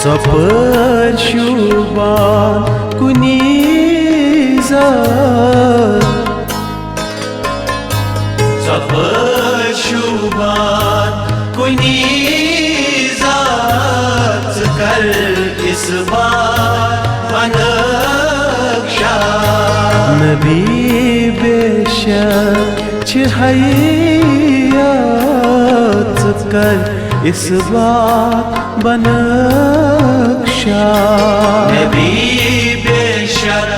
ज़पर शुबान कुनी ज़पर शुबान कुनी ज़ात कर इस बार बनक्शा नबी बेशक छिहैयत कर इस बार बनक्शा नबी बेशक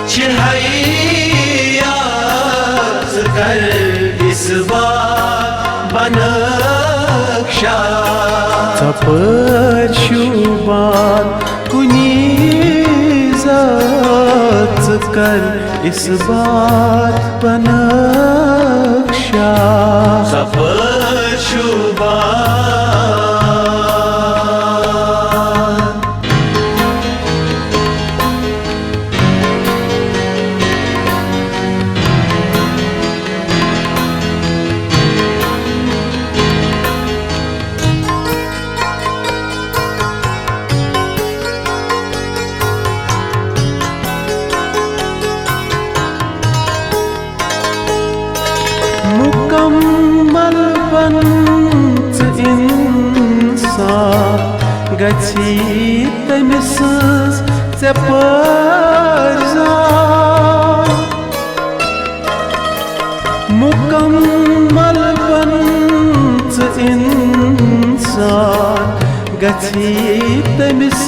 छिहैयत कर इस बार बनक्शा ज़पर शुबान कुनी ज़ात कर इस बार बनक्शा ज़पर शुबान मुकम्मल बंत इंसान गछि तमिस ज़पर मुकम्मल बंत इंसान गछि तमिस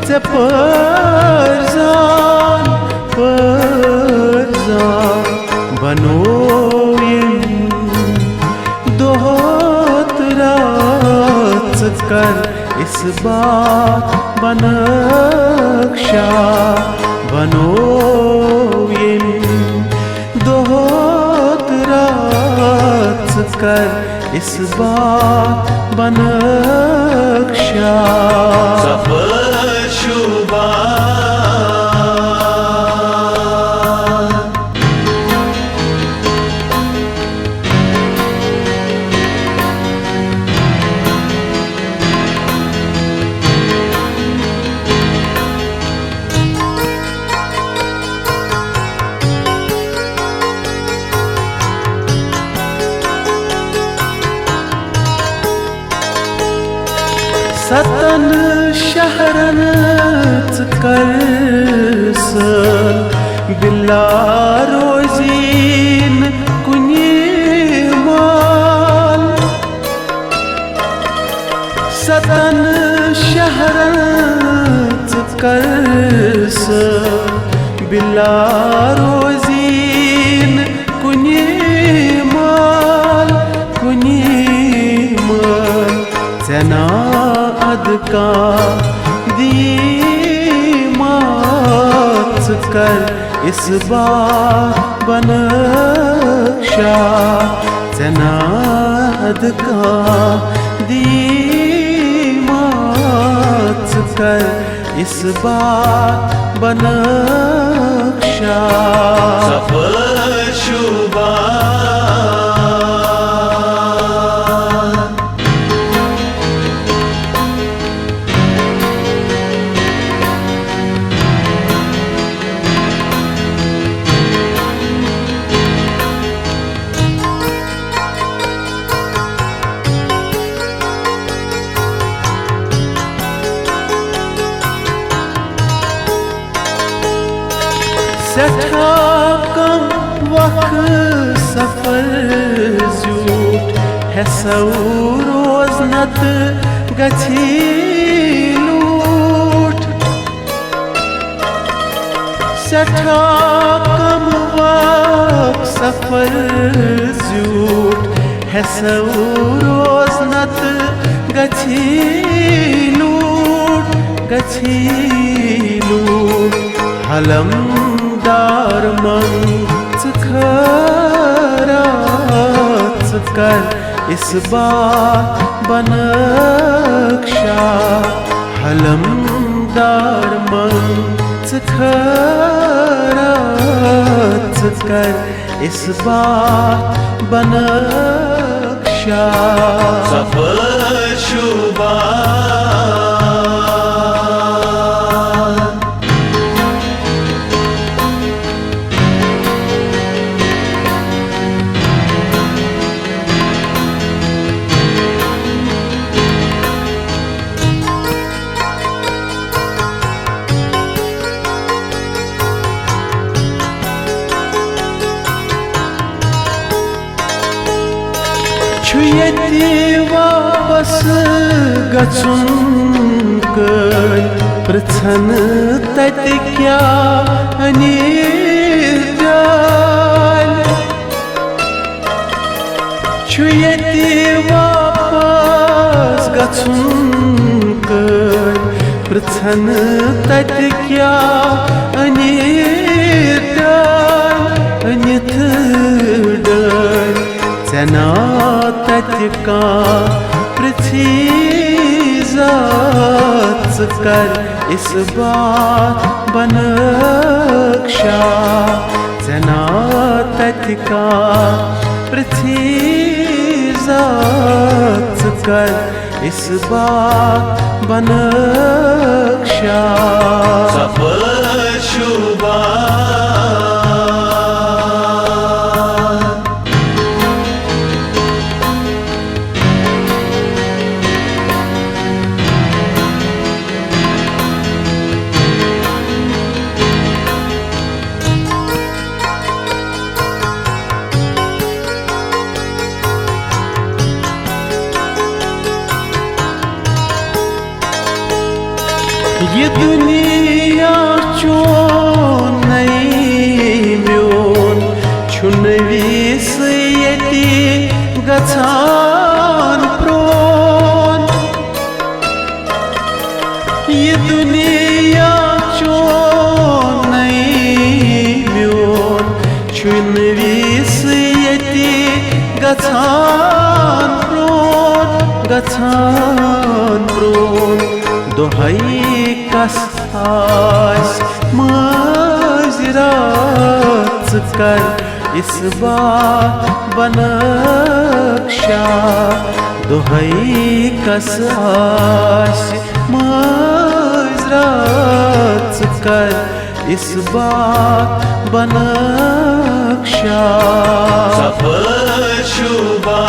ज़पर बनो कर इस बार बनक्शा बनो दोहत रात कर इस बार बनक्शा ज़पर शुबान सतन शहरन कर बिला रोज़ीन कुनी माल सतन शहरन कर बिला रोज़ीन कुनी माल जना का दीमात कर इस बार बनक्शा जनाद का दीमात कर इस बार बनक्शा ज़पर शुबान सठा कम वक्त सफर ज़ूट है सौ रोज़ नत गछि लूट सठा कम वक्त सफर ज़ूट है सौ रोज़ नत गछि लूट हलम दार मंच खरात कर इस बार बनक्शा हलमदार मंच खरात कर इस बार बनक्शा ज़पर शुबान यति वापस गछुन कल पृछन तत क्या अनिर्जल यति वापस गछुन कल पृछन तत क्या अनिर्जल अनिथ डल जना तत का पृथ्वी जात कर इस बात बनक्षा जना तत का पृथ्वी जात कर इस बात बनक्षा सब शुभा ये दुनिया चो नहीं म्योन छुनवीस यति गछान प्रोन ये दुनिया चो नहीं म्योन छुनवीस यति गछान प्रोन दोहाई कस आस माजरात कर इस बात बनक्षा दोहाई कस आस माजरात कर इस बात बनक्षा सब शुभा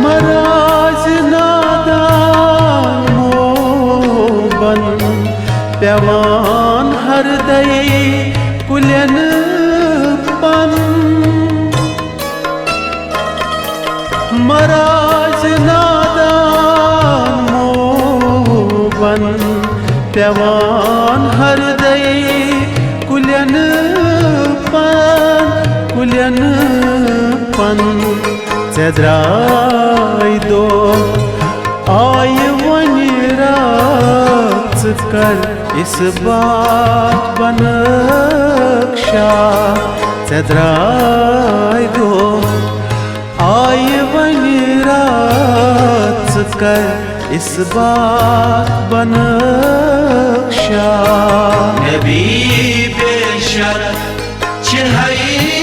मराज नादान मोबन प्यवान हृदय कुलन पन मराज नादान मोबन प्यवान हृदय कुलन पन चद्राय दो आय वनि रात कर इस बात बनक्षा चद्राय दो आय वनि रात कर इस बात बनक्षा नबी बेशक चहैया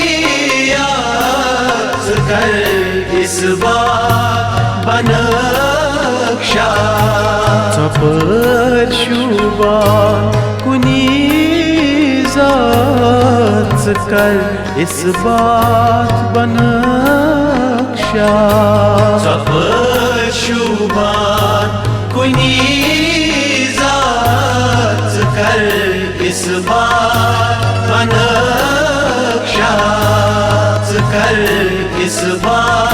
कर इस बात बनक्षा चपर शुभा कुनी जात कर इस बात बनक्षा चपर शुभा कुनी जात कर इस बात बनक्षा कर इस बात